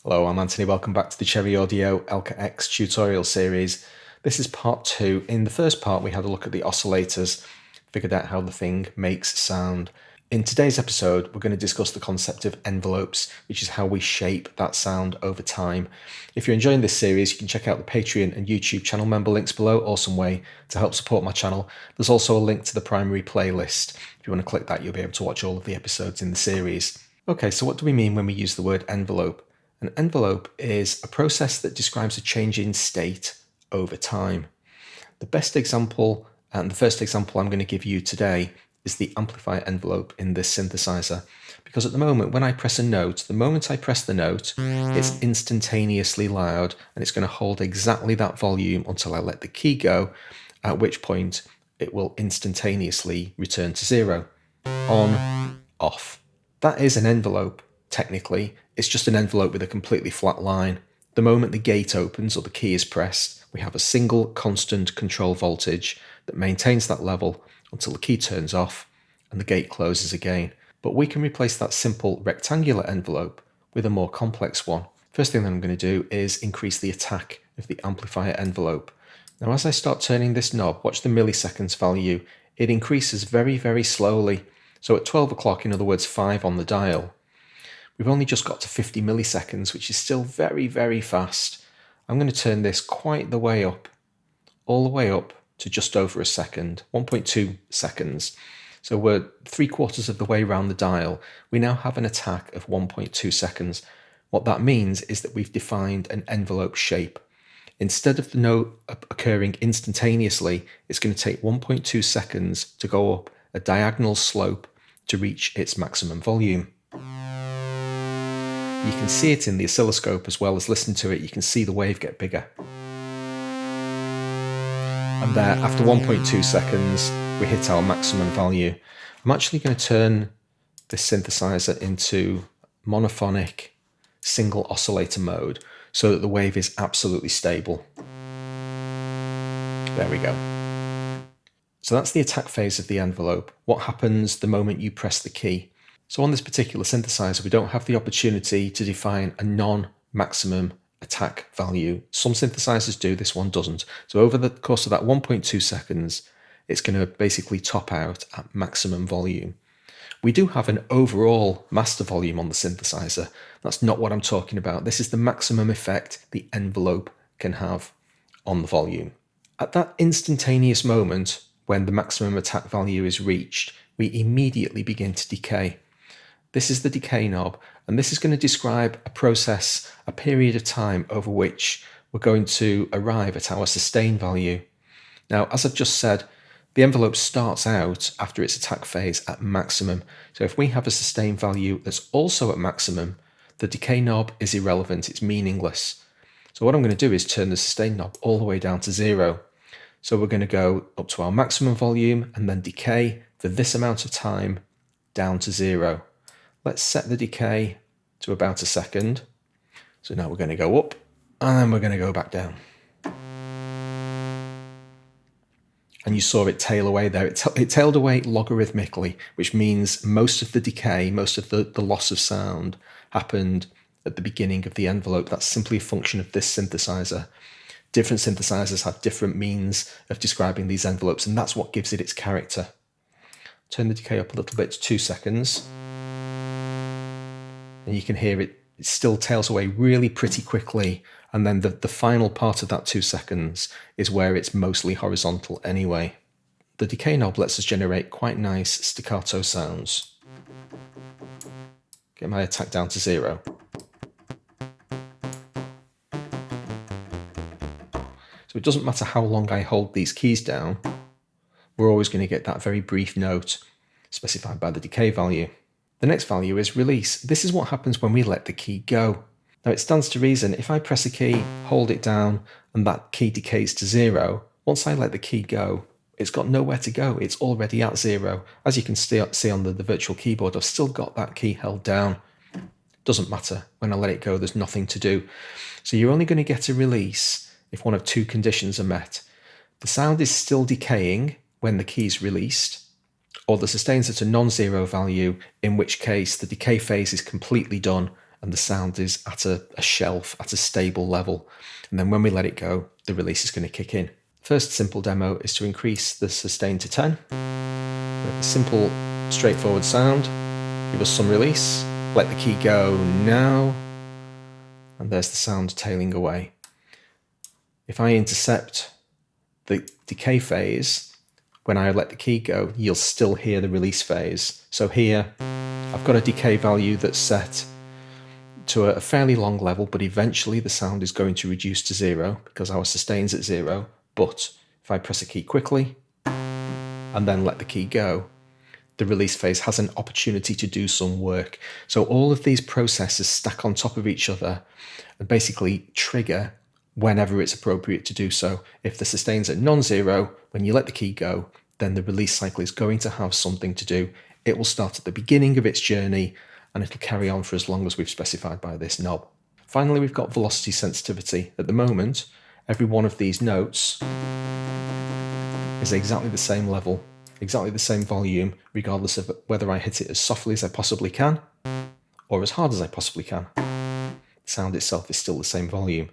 Hello, I'm Anthony. Welcome back to the Cherry Audio Elka-X tutorial series. This is part 2. In the first part, we had a look at the oscillators, figured out how the thing makes sound. In today's episode, we're going to discuss the concept of envelopes, which is how we shape that sound over time. If you're enjoying this series, you can check out the Patreon and YouTube channel member links below. Awesome way to help support my channel. There's also a link to the primary playlist. If you want to click that, you'll be able to watch all of the episodes in the series. Okay, so what do we mean when we use the word envelope? An envelope is a process that describes a change in state over time. The best example, and the first example I'm going to give you today, is the amplifier envelope in this synthesizer. Because at the moment, when I press a note, the moment I press the note, it's instantaneously loud, and it's going to hold exactly that volume until I let the key go, at which point it will instantaneously return to zero. On, off. That is an envelope. Technically, it's just an envelope with a completely flat line. The moment the gate opens or the key is pressed, we have a single constant control voltage that maintains that level until the key turns off and the gate closes again. But we can replace that simple rectangular envelope with a more complex one. First thing that I'm going to do is increase the attack of the amplifier envelope. Now, as I start turning this knob, watch the milliseconds value. It increases very, very slowly. So at 12 o'clock, in other words, 5 on the dial, we've only just got to 50 milliseconds, which is still very, very fast. I'm going to turn this quite the way up, all the way up to just over a second, 1.2 seconds. So we're 3/4 of the way around the dial. We now have an attack of 1.2 seconds. What that means is that we've defined an envelope shape. Instead of the note occurring instantaneously, it's going to take 1.2 seconds to go up a diagonal slope to reach its maximum volume. You can see it in the oscilloscope as well as listen to it. You can see the wave get bigger. And there, after 1.2 seconds, we hit our maximum value. I'm actually going to turn this synthesizer into monophonic single oscillator mode so that the wave is absolutely stable. There we go. So that's the attack phase of the envelope. What happens the moment you press the key? So on this particular synthesizer, we don't have the opportunity to define a non-maximum attack value. Some synthesizers do, this one doesn't. So over the course of that 1.2 seconds, it's going to basically top out at maximum volume. We do have an overall master volume on the synthesizer. That's not what I'm talking about. This is the maximum effect the envelope can have on the volume. At that instantaneous moment, when the maximum attack value is reached, we immediately begin to decay. This is the decay knob, and this is going to describe a process, a period of time over which we're going to arrive at our sustain value. Now, as I've just said, the envelope starts out after its attack phase at maximum. So if we have a sustain value that's also at maximum, the decay knob is irrelevant, it's meaningless. So what I'm going to do is turn the sustain knob all the way down to 0. So we're going to go up to our maximum volume and then decay for this amount of time down to 0. Let's set the decay to about a second. So now we're going to go up and then we're going to go back down. And you saw it tail away there. It tailed away logarithmically, which means most of the decay, most of the loss of sound happened at the beginning of the envelope. That's simply a function of this synthesizer. Different synthesizers have different means of describing these envelopes, and that's what gives it its character. Turn the decay up a little bit to 2 seconds. And you can hear it still tails away really pretty quickly. And then the final part of that 2 seconds is where it's mostly horizontal anyway. The decay knob lets us generate quite nice staccato sounds. Get my attack down to 0. So it doesn't matter how long I hold these keys down, we're always going to get that very brief note specified by the decay value. The next value is release. This is what happens when we let the key go. Now it stands to reason, if I press a key, hold it down, and that key decays to 0, once I let the key go, it's got nowhere to go. It's already at 0. As you can see on the virtual keyboard, I've still got that key held down. Doesn't matter. When I let it go, there's nothing to do. So you're only going to get a release if one of two conditions are met. The sound is still decaying when the key is released, or the sustain's at a non-zero value, in which case the decay phase is completely done and the sound is at a shelf, at a stable level. And then when we let it go, the release is going to kick in. First simple demo is to increase the sustain to 10. With a simple, straightforward sound. Give us some release. Let the key go now. And there's the sound tailing away. If I intercept the decay phase, when I let the key go, you'll still hear the release phase. So here, I've got a decay value that's set to a fairly long level, but eventually the sound is going to reduce to 0 because our sustain's at 0. But if I press a key quickly and then let the key go, the release phase has an opportunity to do some work. So all of these processes stack on top of each other and basically trigger whenever it's appropriate to do so. If the sustain's at non-zero, when you let the key go, then the release cycle is going to have something to do. It will start at the beginning of its journey and it'll carry on for as long as we've specified by this knob. Finally, we've got velocity sensitivity. At the moment, every one of these notes is exactly the same level, exactly the same volume, regardless of whether I hit it as softly as I possibly can or as hard as I possibly can. The sound itself is still the same volume.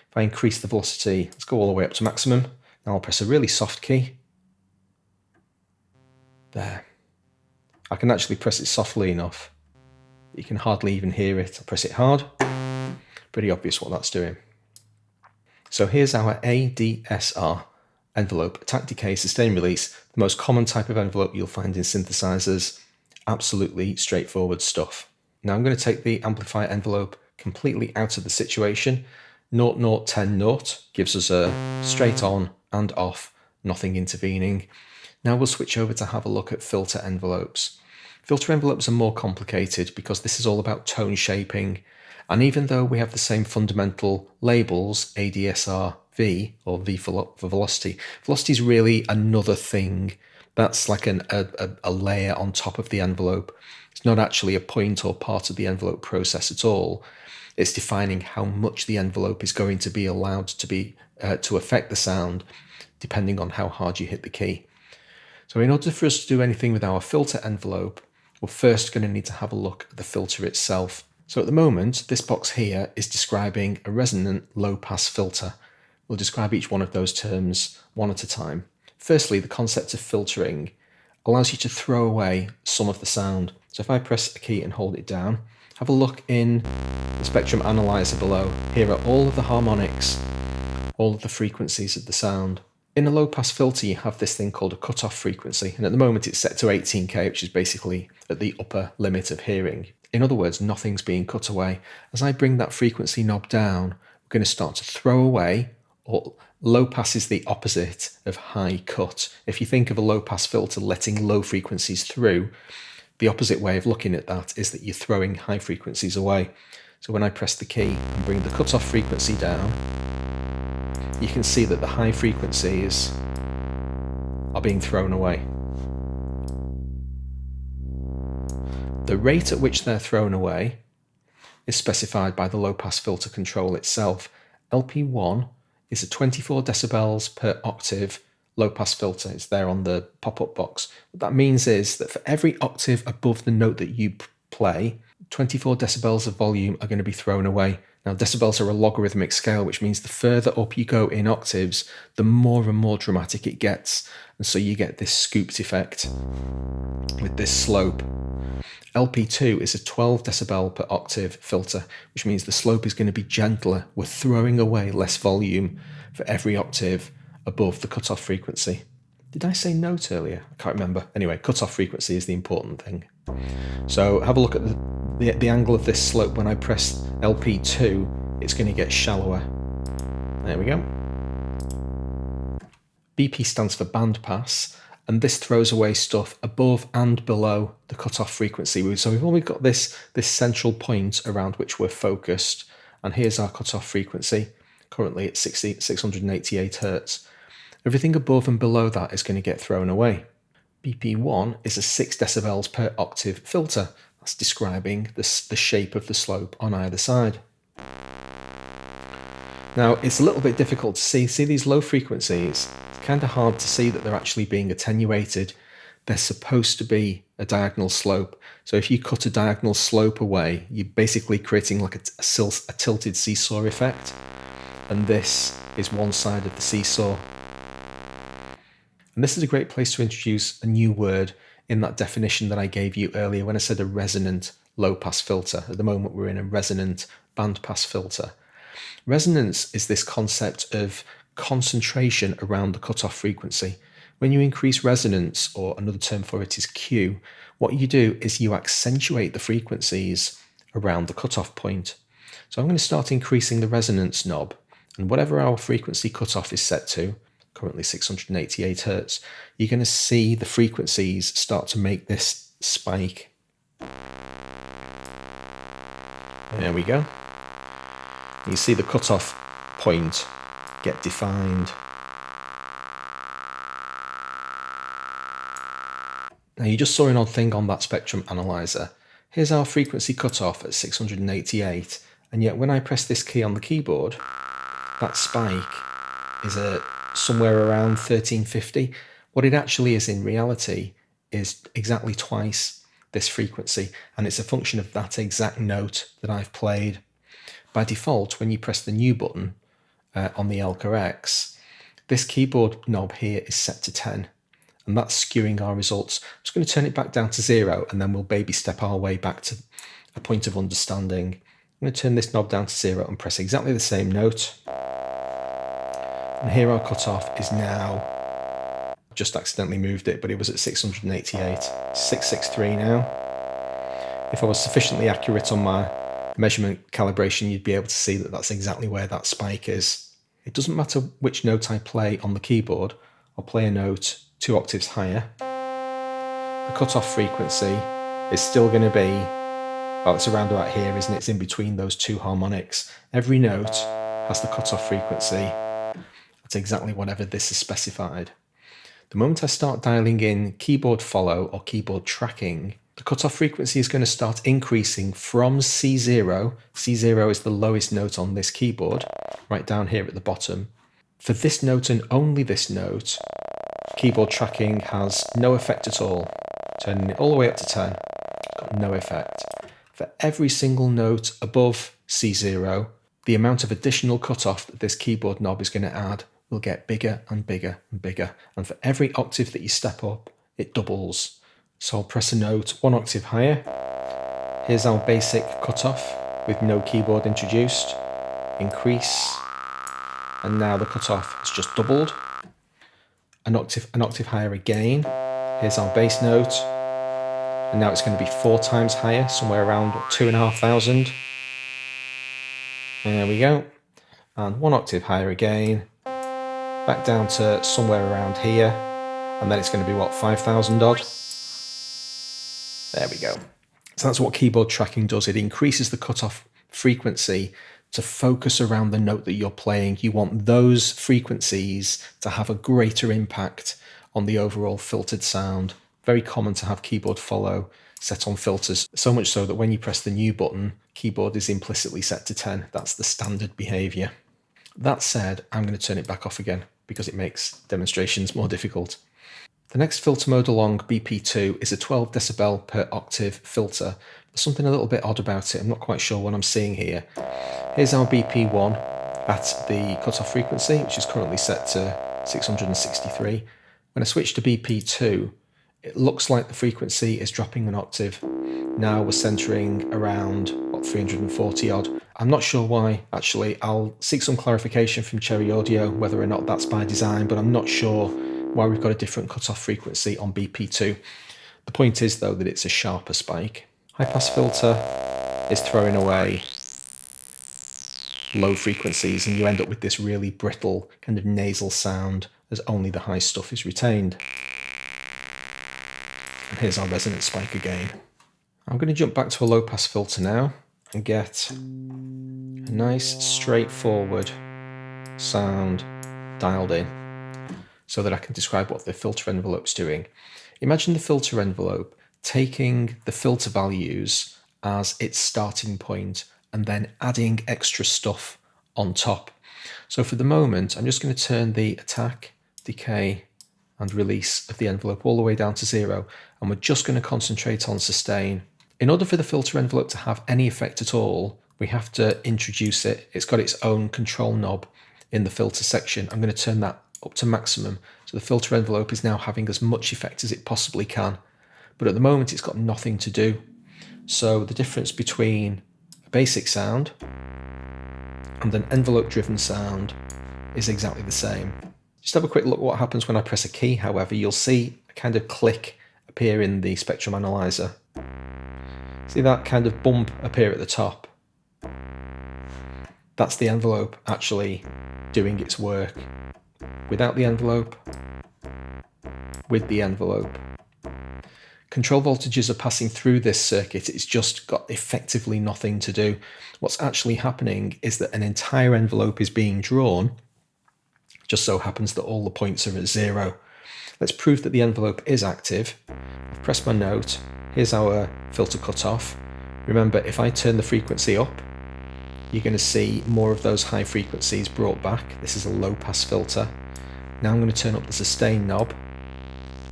If I increase the velocity, let's go all the way up to maximum. Now I'll press a really soft key. There. I can actually press it softly enough that you can hardly even hear it. I'll press it hard. Pretty obvious what that's doing. So here's our ADSR envelope, attack, decay, sustain, release, the most common type of envelope you'll find in synthesizers. Absolutely straightforward stuff. Now I'm going to take the amplifier envelope completely out of the situation. 0, 0, 10, 0 gives us a straight on and off, nothing intervening. Now we'll switch over to have a look at filter envelopes. Filter envelopes are more complicated because this is all about tone shaping. And even though we have the same fundamental labels, ADSR, V, or V for velocity, velocity is really another thing. That's like a layer on top of the envelope. It's not actually a point or part of the envelope process at all. It's defining how much the envelope is going to be allowed to be to affect the sound, depending on how hard you hit the key. So in order for us to do anything with our filter envelope, we're first going to need to have a look at the filter itself. So at the moment, this box here is describing a resonant low-pass filter. We'll describe each one of those terms one at a time. Firstly, the concept of filtering allows you to throw away some of the sound. So if I press a key and hold it down, have a look in the spectrum analyzer below. Here are all of the harmonics, all of the frequencies of the sound. In a low-pass filter, you have this thing called a cutoff frequency, and at the moment it's set to 18K, which is basically at the upper limit of hearing. In other words, nothing's being cut away. As I bring that frequency knob down, we're going to start to throw away, or low pass is the opposite of high cut. If you think of a low-pass filter letting low frequencies through, the opposite way of looking at that is that you're throwing high frequencies away. So when I press the key and bring the cutoff frequency down, you can see that the high frequencies are being thrown away. The rate at which they're thrown away is specified by the low-pass filter control itself. LP1 is a 24 decibels per octave low-pass filter. It's there on the pop-up box. What that means is that for every octave above the note that you play, 24 decibels of volume are going to be thrown away. Now, decibels are a logarithmic scale, which means the further up you go in octaves, the more and more dramatic it gets. And so you get this scooped effect with this slope. LP2 is a 12 decibel per octave filter, which means the slope is going to be gentler. We're throwing away less volume for every octave above the cutoff frequency. Did I say note earlier? I can't remember. Anyway, cutoff frequency is the important thing. So have a look at the angle of this slope. When I press LP2, it's going to get shallower. There we go. BP stands for bandpass, and this throws away stuff above and below the cutoff frequency. So we've only got this central point around which we're focused, and here's our cutoff frequency, currently at 688 Hertz. Everything above and below that is going to get thrown away. BP1 is a 6 decibels per octave filter. That's describing the shape of the slope on either side. Now, it's a little bit difficult to see. See these low frequencies? It's kind of hard to see that they're actually being attenuated. They're supposed to be a diagonal slope. So if you cut a diagonal slope away, you're basically creating like a tilted seesaw effect. And this is one side of the seesaw. And this is a great place to introduce a new word in that definition that I gave you earlier when I said a resonant low-pass filter. At the moment, we're in a resonant bandpass filter. Resonance is this concept of concentration around the cutoff frequency. When you increase resonance, or another term for it is Q, what you do is you accentuate the frequencies around the cutoff point. So I'm going to start increasing the resonance knob, and whatever our frequency cutoff is set to, currently 688 Hertz, you're going to see the frequencies start to make this spike. There we go. You see the cutoff point get defined. Now you just saw an odd thing on that spectrum analyzer. Here's our frequency cutoff at 688, and yet when I press this key on the keyboard, that spike is at somewhere around 1350. What it actually is in reality is exactly twice this frequency, and it's a function of that exact note that I've played. By default, when you press the new button on the Elka-X, this keyboard knob here is set to 10, and that's skewing our results. I'm just going to turn it back down to 0, and then we'll baby step our way back to a point of understanding. I'm going to turn this knob down to 0 and press exactly the same note. And here our cutoff is now, just accidentally moved it, but it was at 688, 663 now. If I was sufficiently accurate on my measurement calibration, you'd be able to see that that's exactly where that spike is. It doesn't matter which note I play on the keyboard. I'll play a note 2 octaves higher. The cutoff frequency is still going to be, well, it's around about here, isn't it? It's in between those two harmonics. Every note has the cutoff frequency. That's exactly whatever this is specified. The moment I start dialing in keyboard follow or keyboard tracking, the cutoff frequency is going to start increasing from C0. C0 is the lowest note on this keyboard, right down here at the bottom. For this note and only this note, keyboard tracking has no effect at all. Turning it all the way up to 10, got no effect. For every single note above C0, the amount of additional cutoff that this keyboard knob is going to add will get bigger and bigger and bigger. And for every octave that you step up, it doubles. So I'll press a note 1 octave higher. Here's our basic cutoff with no keyboard introduced. Increase. And now the cutoff has just doubled. An octave higher again. Here's our bass note. And now it's going to be 4 times higher, somewhere around 2,500. There we go. And 1 octave higher again. Back down to somewhere around here. And then it's going to be, what, 5,000 odd? There we go. So that's what keyboard tracking does. It increases the cutoff frequency to focus around the note that you're playing. You want those frequencies to have a greater impact on the overall filtered sound. Very common to have keyboard follow set on filters, so much so that when you press the new button, keyboard is implicitly set to 10. That's the standard behavior. That said, I'm going to turn it back off again because it makes demonstrations more difficult. The next filter mode along BP2 is a 12 decibel per octave filter. There's something a little bit odd about it. I'm not quite sure what I'm seeing here. Here's our BP1 at the cutoff frequency, which is currently set to 663. When I switch to BP2, it looks like the frequency is dropping an octave. Now we're centering around, what, 340 odd. I'm not sure why, actually. I'll seek some clarification from Cherry Audio, whether or not that's by design, but I'm not sure why we've got a different cutoff frequency on BP2. The point is, though, that it's a sharper spike. High-pass filter is throwing away low frequencies, and you end up with this really brittle, kind of nasal sound as only the high stuff is retained. And here's our resonant spike again. I'm going to jump back to a low-pass filter now and get a nice, straightforward sound dialed in, so that I can describe what the filter envelope's doing. Imagine the filter envelope taking the filter values as its starting point and then adding extra stuff on top. So for the moment, I'm just going to turn the attack, decay, and release of the envelope all the way down to 0, and we're just going to concentrate on sustain. In order for the filter envelope to have any effect at all, we have to introduce it. It's got its own control knob in the filter section. I'm going to turn that up to maximum, so the filter envelope is now having as much effect as it possibly can, but at the moment it's got nothing to do. So the difference between a basic sound and an envelope driven sound is exactly the same. Just have a quick look at what happens when I press a key. However, you'll see a kind of click appear in the spectrum analyzer. See that kind of bump appear at the top? That's the envelope actually doing its work. Without the envelope, with the envelope. Control voltages are passing through this circuit. It's just got effectively nothing to do. What's actually happening is that an entire envelope is being drawn. Just so happens that all the points are at 0. Let's prove that the envelope is active. I've pressed my note. Here's our filter cutoff. Remember, if I turn the frequency up, you're going to see more of those high frequencies brought back. This is a low pass filter. Now I'm going to turn up the sustain knob.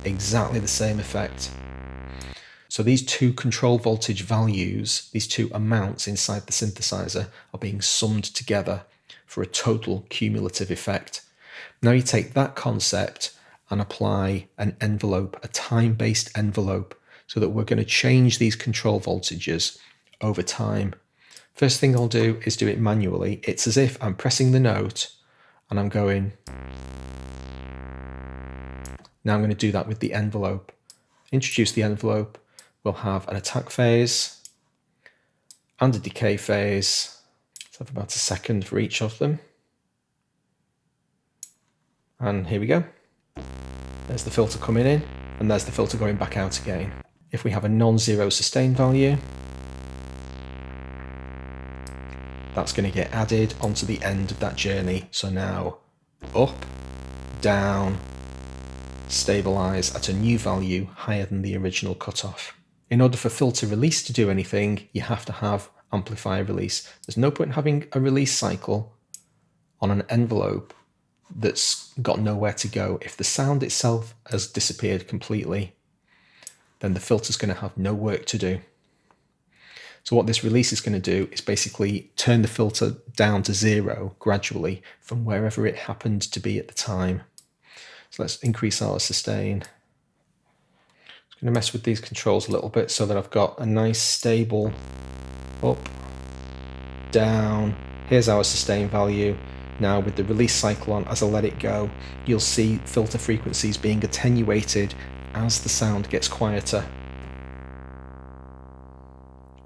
Exactly the same effect. So these two control voltage values, these two amounts inside the synthesizer, are being summed together for a total cumulative effect. Now you take that concept and apply an envelope, a time-based envelope, so that we're going to change these control voltages over time. First thing I'll do is do it manually. It's as if I'm pressing the note and I'm going. Now I'm going to do that with the envelope. Introduce the envelope. We'll have an attack phase and a decay phase. Let's have about a second for each of them. And here we go. There's the filter coming in, and there's the filter going back out again. If we have a non-zero sustain value, that's going to get added onto the end of that journey. So now up, down, stabilize at a new value higher than the original cutoff. In order for filter release to do anything, you have to have amplifier release. There's no point in having a release cycle on an envelope that's got nowhere to go. If the sound itself has disappeared completely, then the filter's going to have no work to do. So what this release is going to do is basically turn the filter down to 0 gradually from wherever it happened to be at the time. So let's increase our sustain. I'm going to mess with these controls a little bit so that I've got a nice stable up, down. Here's our sustain value. Now with the release cycle on, as I let it go, you'll see filter frequencies being attenuated as the sound gets quieter.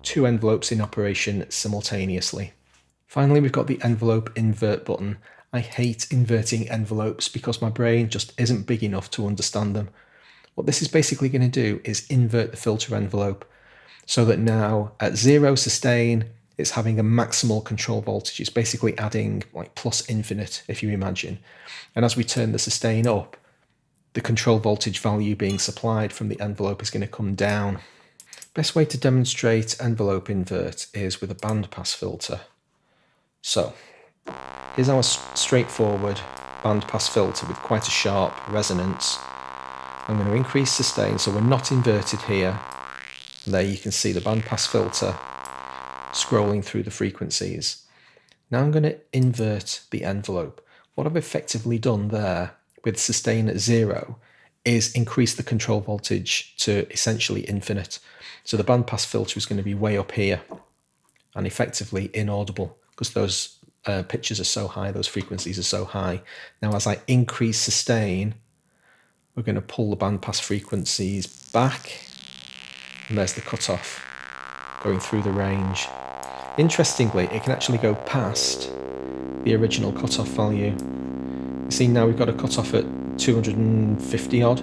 Two envelopes in operation simultaneously. Finally, we've got the envelope invert button. I hate inverting envelopes because my brain just isn't big enough to understand them. What this is basically going to do is invert the filter envelope so that now at 0 sustain, it's having a maximal control voltage. It's basically adding like plus infinite, if you imagine. And as we turn the sustain up, the control voltage value being supplied from the envelope is going to come down. Best way to demonstrate envelope invert is with a bandpass filter. So here's our straightforward bandpass filter with quite a sharp resonance. I'm going to increase sustain so we're not inverted here. And there you can see the bandpass filter scrolling through the frequencies. Now I'm going to invert the envelope. What I've effectively done there with sustain at 0 is increase the control voltage to essentially infinite. So the bandpass filter is going to be way up here and effectively inaudible because those pitches are so high, those frequencies are so high. Now as I increase sustain, we're going to pull the bandpass frequencies back, and there's the cutoff going through the range. Interestingly, it can actually go past the original cutoff value. You see now we've got a cutoff at 250 odd,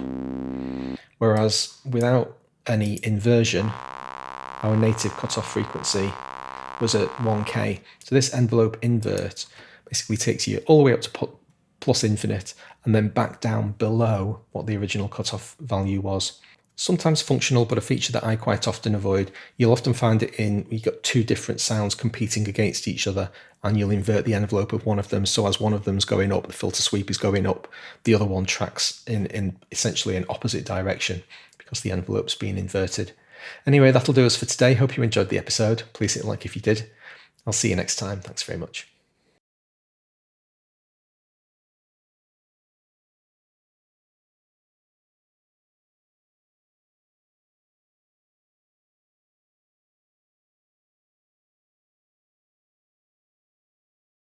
whereas without any inversion, our native cutoff frequency was at 1k. So this envelope invert basically takes you all the way up to plus infinite and then back down below what the original cutoff value was. Sometimes functional, but a feature that I quite often avoid. You'll often find it in, you've got two different sounds competing against each other, and you'll invert the envelope of one of them, so as one of them's going up, the filter sweep is going up, the other one tracks in essentially an opposite direction because the envelope's been inverted. Anyway, that'll do us for today. Hope you enjoyed the episode. Please hit like if you did. I'll see you next time. Thanks very much.